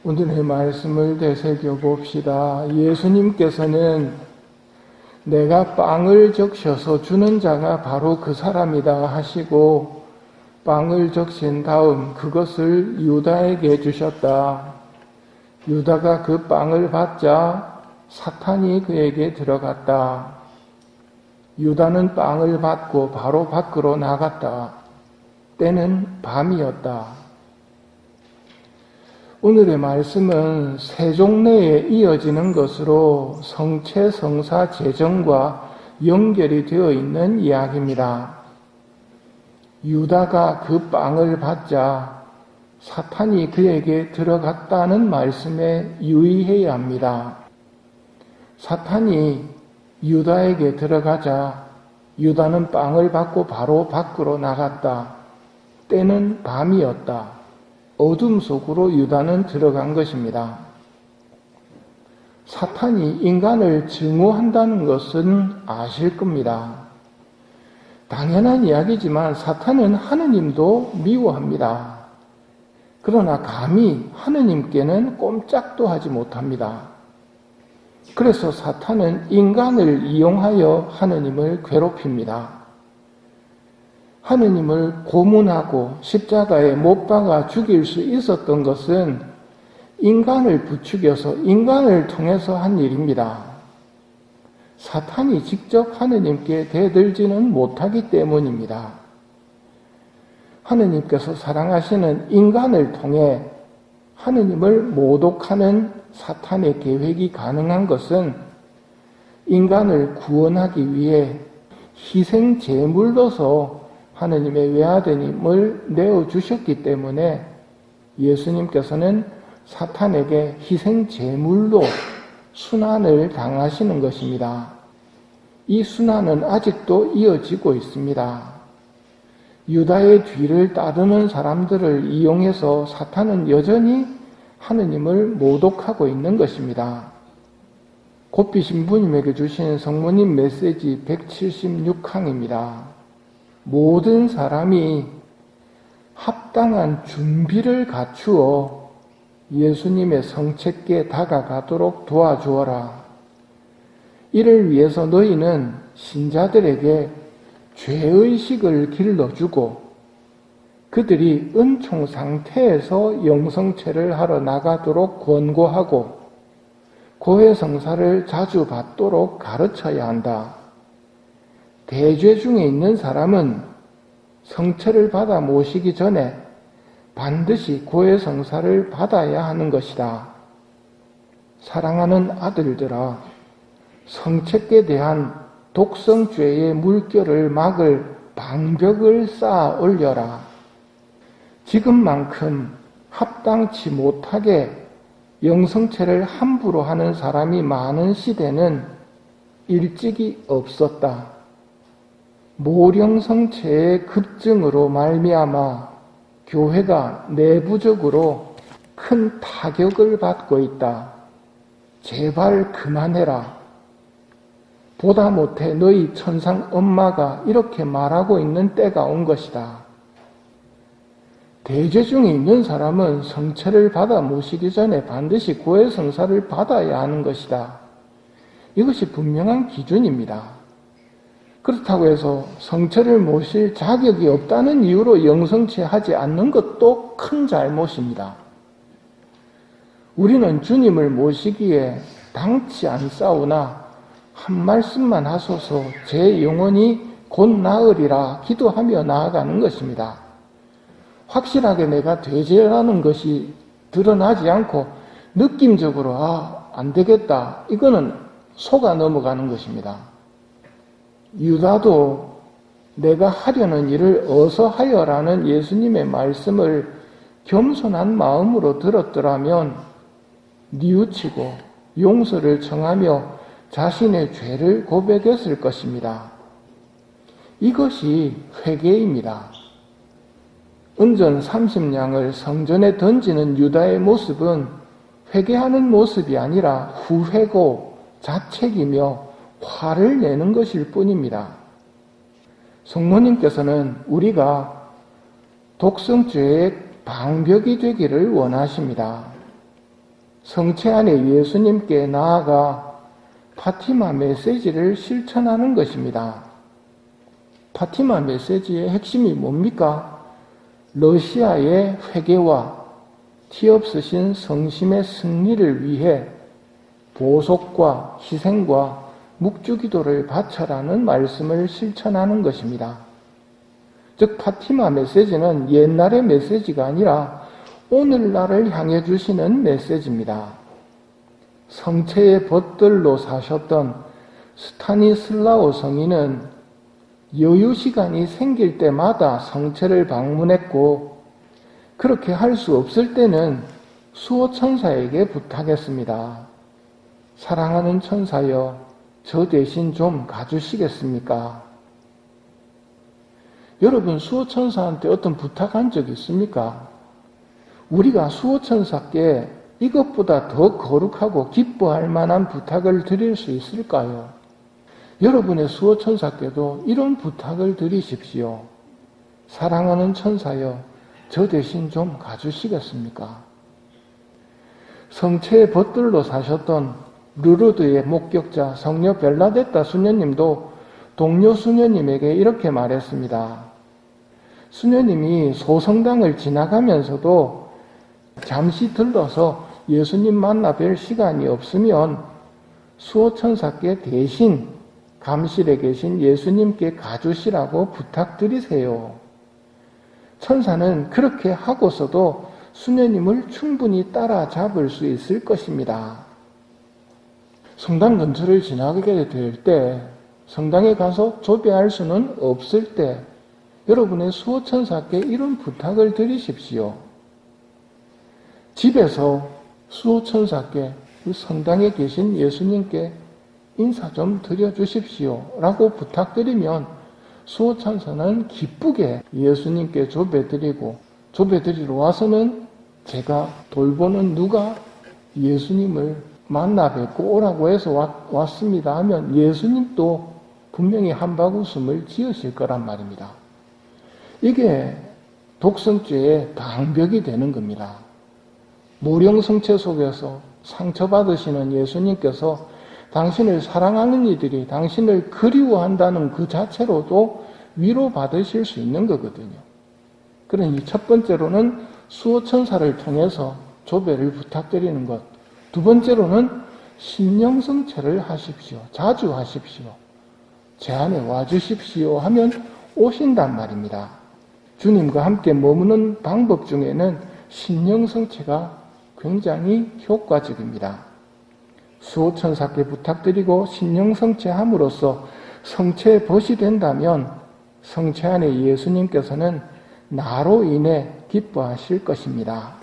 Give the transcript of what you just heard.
오늘의 말씀을 되새겨 봅시다. 예수님께서는 내가 빵을 적셔서 주는 자가 바로 그 사람이다 하시고 빵을 적신 다음 그것을 유다에게 주셨다. 유다가 그 빵을 받자 사탄이 그에게 들어갔다. 유다는 빵을 받고 바로 밖으로 나갔다. 때는 밤이었다. 오늘의 말씀은 세종내에 이어지는 것으로 성체, 성사, 제정과 연결이 되어 있는 이야기입니다. 유다가 그 빵을 받자 사탄이 그에게 들어갔다는 말씀에 유의해야 합니다. 사탄이 유다에게 들어가자 유다는 빵을 받고 바로 밖으로 나갔다. 때는 밤이었다. 어둠 속으로 유다는 들어간 것입니다. 사탄이 인간을 증오한다는 것은 아실 겁니다. 당연한 이야기지만 사탄은 하느님도 미워합니다. 그러나 감히 하느님께는 꼼짝도 하지 못합니다. 그래서 사탄은 인간을 이용하여 하느님을 괴롭힙니다. 하느님을 고문하고 십자가에 못 박아 죽일 수 있었던 것은 인간을 부추겨서 인간을 통해서 한 일입니다. 사탄이 직접 하느님께 대들지는 못하기 때문입니다. 하느님께서 사랑하시는 인간을 통해 하느님을 모독하는 사탄의 계획이 가능한 것은 인간을 구원하기 위해 희생 제물로서 하느님의 외아드님을 내어주셨기 때문에 예수님께서는 사탄에게 희생 제물로 순환을 당하시는 것입니다. 이 순환은 아직도 이어지고 있습니다. 유다의 뒤를 따르는 사람들을 이용해서 사탄은 여전히 하느님을 모독하고 있는 것입니다. 곧비 신부님에게 주신 성모님 메시지 176항입니다. 모든 사람이 합당한 준비를 갖추어 예수님의 성체께 다가가도록 도와주어라. 이를 위해서 너희는 신자들에게 죄의식을 길러주고 그들이 은총 상태에서 영성체를 하러 나가도록 권고하고 고해성사를 자주 받도록 가르쳐야 한다. 대죄 중에 있는 사람은 성체를 받아 모시기 전에 반드시 고해성사를 받아야 하는 것이다. 사랑하는 아들들아, 성체께 대한 독성죄의 물결을 막을 방벽을 쌓아 올려라. 지금만큼 합당치 못하게 영성체를 함부로 하는 사람이 많은 시대는 일찍이 없었다. 모령성체의 급증으로 말미암아 교회가 내부적으로 큰 타격을 받고 있다. 제발 그만해라. 보다 못해 너희 천상 엄마가 이렇게 말하고 있는 때가 온 것이다. 대죄 중에 있는 사람은 성체를 받아 모시기 전에 반드시 고해성사를 받아야 하는 것이다. 이것이 분명한 기준입니다. 그렇다고 해서 성체를 모실 자격이 없다는 이유로 영성체 하지 않는 것도 큰 잘못입니다. 우리는 주님을 모시기에 당치 않사오나 한 말씀만 하소서 제 영혼이 곧 나으리라 기도하며 나아가는 것입니다. 확실하게 내가 대죄라는 것이 드러나지 않고 느낌적으로 안 되겠다. 이거는 속아 넘어가는 것입니다. 유다도 내가 하려는 일을 어서 하여라는 예수님의 말씀을 겸손한 마음으로 들었더라면 뉘우치고 용서를 청하며 자신의 죄를 고백했을 것입니다. 이것이 회개입니다. 은전 30냥을 성전에 던지는 유다의 모습은 회개하는 모습이 아니라 후회고 자책이며 화를 내는 것일 뿐입니다. 성모님께서는 우리가 독성죄의 방벽이 되기를 원하십니다. 성체 안에 예수님께 나아가 파티마 메시지를 실천하는 것입니다. 파티마 메시지의 핵심이 뭡니까? 러시아의 회개와 티 없으신 성심의 승리를 위해 보속과 희생과 묵주기도를 바쳐라는 말씀을 실천하는 것입니다. 즉 파티마 메시지는 옛날의 메시지가 아니라 오늘날을 향해 주시는 메시지입니다. 성체의 벗들로 사셨던 스타니슬라오 성인은 여유 시간이 생길 때마다 성체를 방문했고 그렇게 할 수 없을 때는 수호천사에게 부탁했습니다. 사랑하는 천사여, 저 대신 좀 가주시겠습니까? 여러분 수호천사한테 어떤 부탁한 적 있습니까? 우리가 수호천사께 이것보다 더 거룩하고 기뻐할 만한 부탁을 드릴 수 있을까요? 여러분의 수호천사께도 이런 부탁을 드리십시오. 사랑하는 천사여, 저 대신 좀 가주시겠습니까? 성체의 벗들로 사셨던 루르드의 목격자 성녀 벨라데타 수녀님도 동료 수녀님에게 이렇게 말했습니다. 수녀님이 소성당을 지나가면서도 잠시 들러서 예수님 만나 뵐 시간이 없으면 수호천사께 대신 감실에 계신 예수님께 가주시라고 부탁드리세요. 천사는 그렇게 하고서도 수녀님을 충분히 따라잡을 수 있을 것입니다. 성당 근처를 지나가게 될 때, 성당에 가서 조배할 수는 없을 때 여러분의 수호천사께 이런 부탁을 드리십시오. 집에서 수호천사께 성당에 계신 예수님께 인사 좀 드려주십시오 라고 부탁드리면 수호천사는 기쁘게 예수님께 조배드리고 조배드리러 와서는 제가 돌보는 누가 예수님을 만나 뵙고 오라고 해서 왔습니다 하면 예수님도 분명히 한바구음을 지으실 거란 말입니다. 이게 독성죄의 방벽이 되는 겁니다. 모령성체 속에서 상처받으시는 예수님께서 당신을 사랑하는 이들이 당신을 그리워한다는 그 자체로도 위로받으실 수 있는 거거든요. 그러니 첫 번째로는 수호천사를 통해서 조배를 부탁드리는 것. 두 번째로는 신령성체를 하십시오. 자주 하십시오. 제 안에 와주십시오 하면 오신단 말입니다. 주님과 함께 머무는 방법 중에는 신령성체가 굉장히 효과적입니다. 수호천사께 부탁드리고 신령성체함으로써 성체의 벗이 된다면 성체 안에 예수님께서는 나로 인해 기뻐하실 것입니다.